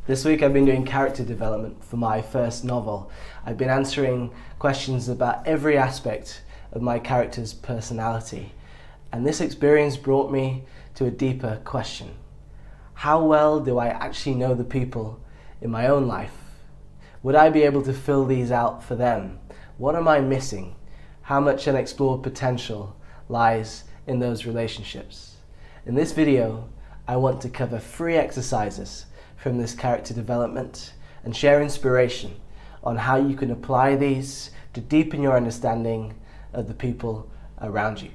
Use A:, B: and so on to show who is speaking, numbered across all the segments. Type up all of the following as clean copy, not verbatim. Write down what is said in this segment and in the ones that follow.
A: This week I've been doing character development for my first novel. I've been answering questions about every aspect of my character's personality. And this experience brought me to a deeper question. How well do I actually know the people in my own life? Would I be able to fill these out for them? What am I missing? How much unexplored potential lies in those relationships? In this video, I want to cover 3 exercises from this character development and share inspiration on how you can apply these to deepen your understanding of the people around you.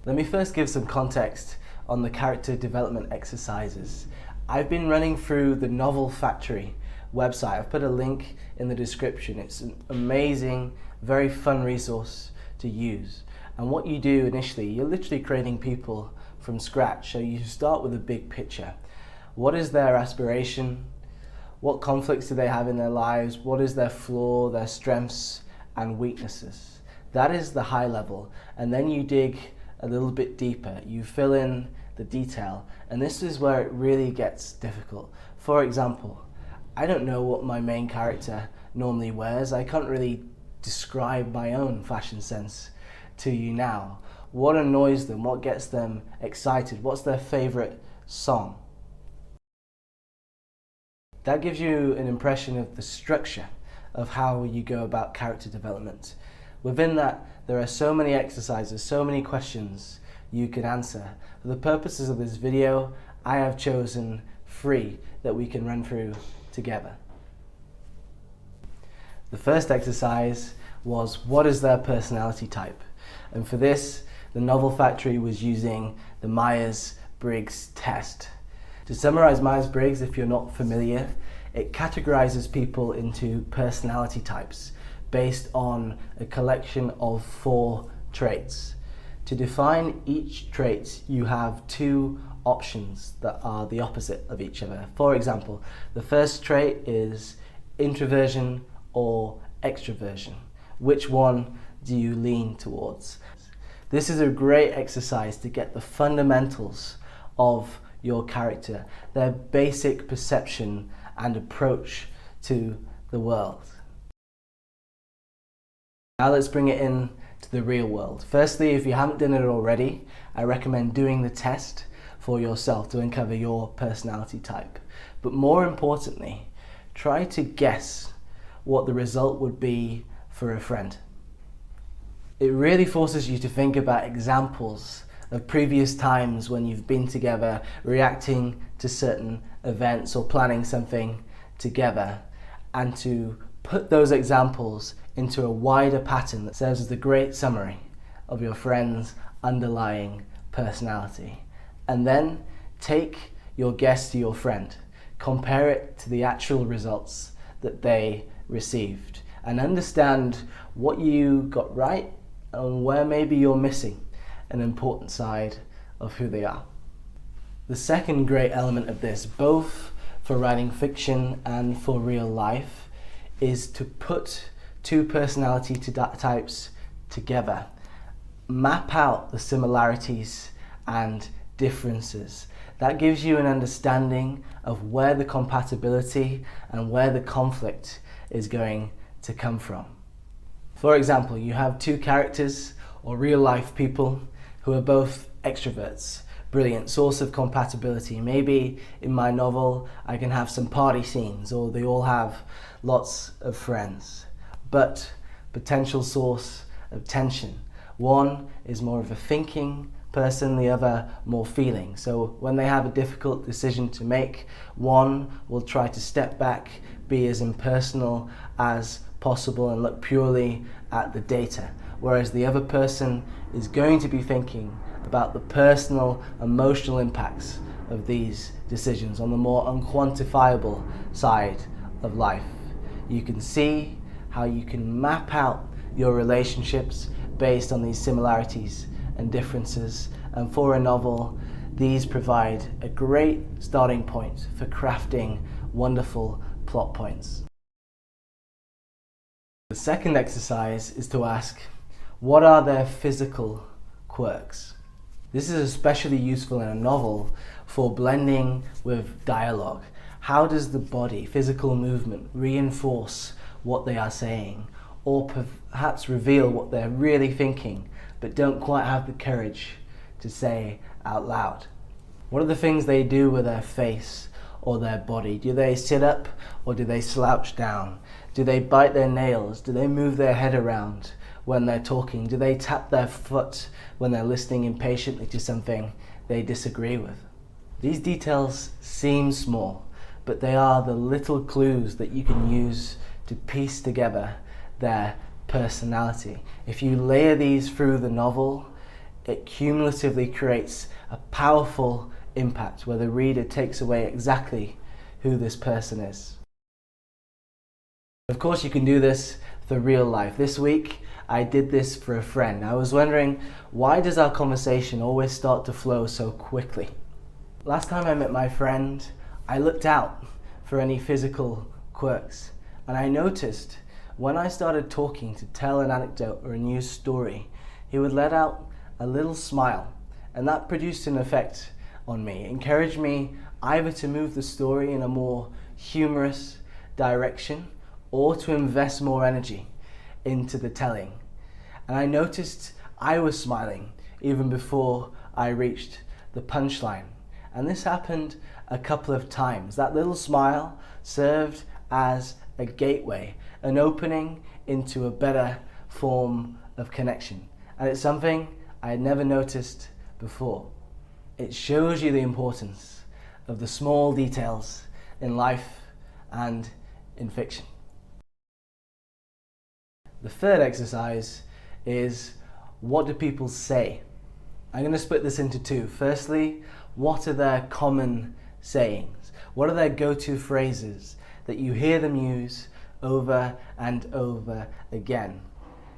A: Let me first give some context on the character development exercises. I've been running through the Novel Factory website. I've put a link in the description. It's an amazing, very fun resource to use. And what you do initially, you're literally creating people from scratch. So you start with a big picture. What is their aspiration? What conflicts do they have in their lives? What is their flaw, their strengths and weaknesses? That is the high level. And then you dig a little bit deeper. You fill in the detail. And this is where it really gets difficult. For example, I don't know what my main character normally wears. I can't really describe my own fashion sense to you now. What annoys them? What gets them excited? What's their favorite song? That gives you an impression of the structure of how you go about character development. Within that, there are so many exercises, so many questions you can answer. For the purposes of this video, I have chosen 3 that we can run through together. The first exercise was, what is their personality type? And for this, the Novel Factory was using the Myers-Briggs test. To summarize Myers-Briggs, if you're not familiar, it categorizes people into personality types based on a collection of 4 traits. To define each trait, you have 2 options that are the opposite of each other. For example, the first trait is introversion or extroversion. Which one do you lean towards? This is a great exercise to get the fundamentals of your character, their basic perception and approach to the world. Now let's bring it in to the real world. Firstly, if you haven't done it already, I recommend doing the test for yourself to uncover your personality type. But more importantly, try to guess what the result would be for a friend. It really forces you to think about examples of previous times when you've been together, reacting to certain events or planning something together, and to put those examples into a wider pattern that serves as the great summary of your friend's underlying personality. And then take your guess to your friend, compare it to the actual results that they received, and understand what you got right and where maybe you're missing an important side of who they are. The second great element of this, both for writing fiction and for real life, is to put 2 personality types together. Map out the similarities and differences. That gives you an understanding of where the compatibility and where the conflict is going to come from. For example, you have 2 characters or real life people who are both extroverts. Brilliant source of compatibility. Maybe in my novel I can have some party scenes, or they all have lots of friends. But potential source of tension. One is more of a thinking person, the other more feeling. So when they have a difficult decision to make, one will try to step back, be as impersonal as possible and look purely at the data, whereas the other person is going to be thinking about the personal, emotional impacts of these decisions on the more unquantifiable side of life. You can see how you can map out your relationships based on these similarities and differences, and for a novel, these provide a great starting point for crafting wonderful plot points. The second exercise is to ask, what are their physical quirks? This is especially useful in a novel for blending with dialogue. How does the body, physical movement, reinforce what they are saying, or perhaps reveal what they're really thinking, but don't quite have the courage to say out loud? What are the things they do with their face or their body? Do they sit up or do they slouch down? Do they bite their nails? Do they move their head around when they're talking? Do they tap their foot when they're listening impatiently to something they disagree with? These details seem small, but they are the little clues that you can use to piece together their personality. If you layer these through the novel, it cumulatively creates a powerful impact where the reader takes away exactly who this person is. Of course, you can do this for real life. This week, I did this for a friend. I was wondering, why does our conversation always start to flow so quickly? Last time I met my friend, I looked out for any physical quirks, and I noticed when I started talking to tell an anecdote or a news story, he would let out a little smile, and that produced an effect on me. It encouraged me either to move the story in a more humorous direction or to invest more energy into the telling. And I noticed I was smiling even before I reached the punchline. And this happened a couple of times. That little smile served as a gateway, an opening into a better form of connection. And it's something I had never noticed before. It shows you the importance of the small details in life and in fiction. The third exercise is, what do people say? I'm going to split this into two. Firstly, what are their common sayings? What are their go-to phrases that you hear them use over and over again?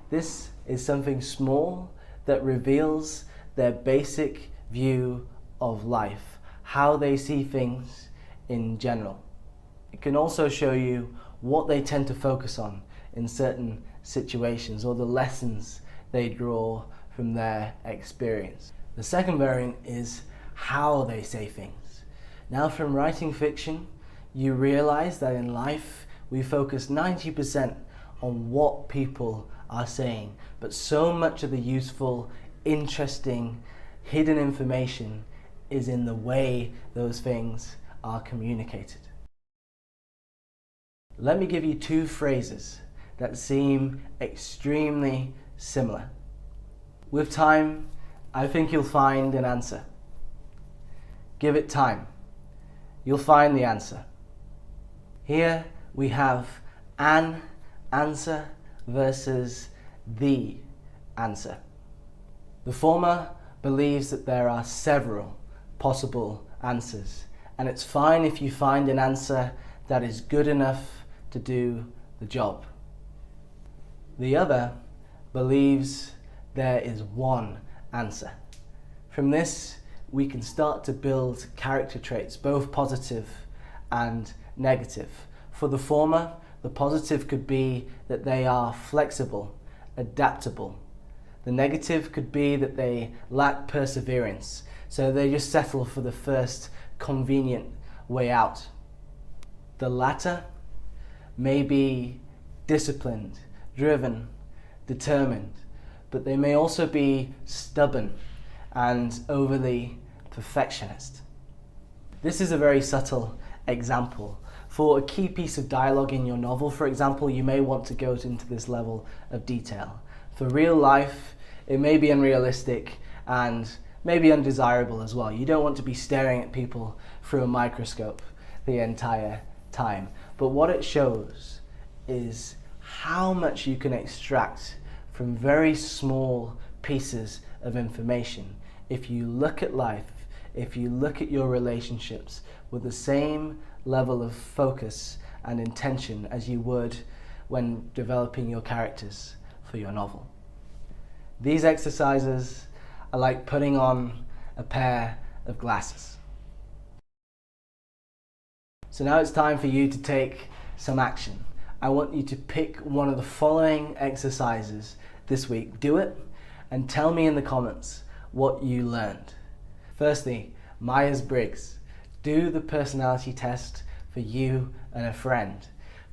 A: This is something small that reveals their basic view of life, how they see things in general. It can also show you what they tend to focus on in certain situations or the lessons they draw from their experience. The second variant is how they say things. Now, from writing fiction, you realize that in life we focus 90% on what people are saying, but so much of the useful, interesting, hidden information is in the way those things are communicated. Let me give you two phrases that seem extremely similar. With time, I think you'll find an answer. Give it time. You'll find the answer. Here we have an answer versus the answer. The former believes that there are several possible answers, and it's fine if you find an answer that is good enough to do the job. The other believes there is one answer. From this, we can start to build character traits, both positive and negative. For the former, the positive could be that they are flexible, adaptable. The negative could be that they lack perseverance, so they just settle for the first convenient way out. The latter may be disciplined, driven, determined, but they may also be stubborn and overly perfectionist. This is a very subtle example. For a key piece of dialogue in your novel, for example, you may want to go into this level of detail. For real life, it may be unrealistic and maybe undesirable as well. You don't want to be staring at people through a microscope the entire time. But what it shows is how much you can extract from very small pieces of information if you look at life, if you look at your relationships with the same level of focus and intention as you would when developing your characters for your novel. These exercises are like putting on a pair of glasses. So now it's time for you to take some action. I want you to pick one of the following exercises this week. Do it and tell me in the comments what you learned. Firstly, Myers-Briggs. Do the personality test for you and a friend.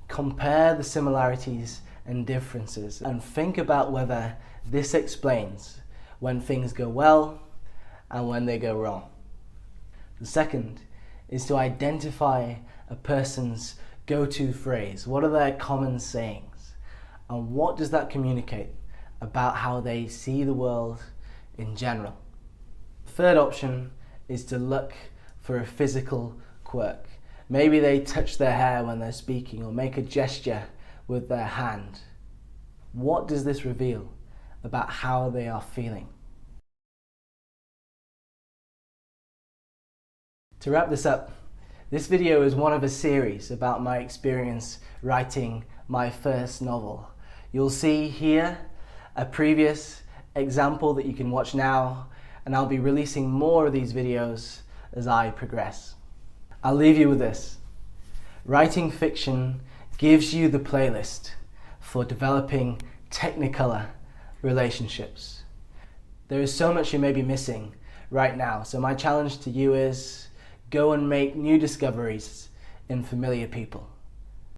A: Compare the similarities and differences and think about whether this explains when things go well and when they go wrong. The second is to identify a person's go-to phrase. What are their common sayings? And what does that communicate about how they see the world in general? The third option is to look for a physical quirk. Maybe they touch their hair when they're speaking or make a gesture with their hand. What does this reveal about how they are feeling? To wrap this up, this video is one of a series about my experience writing my first novel. You'll see here a previous example that you can watch now, and I'll be releasing more of these videos as I progress. I'll leave you with this. Writing fiction gives you the playlist for developing Technicolor relationships. There is so much you may be missing right now, so my challenge to you is go and make new discoveries in familiar people.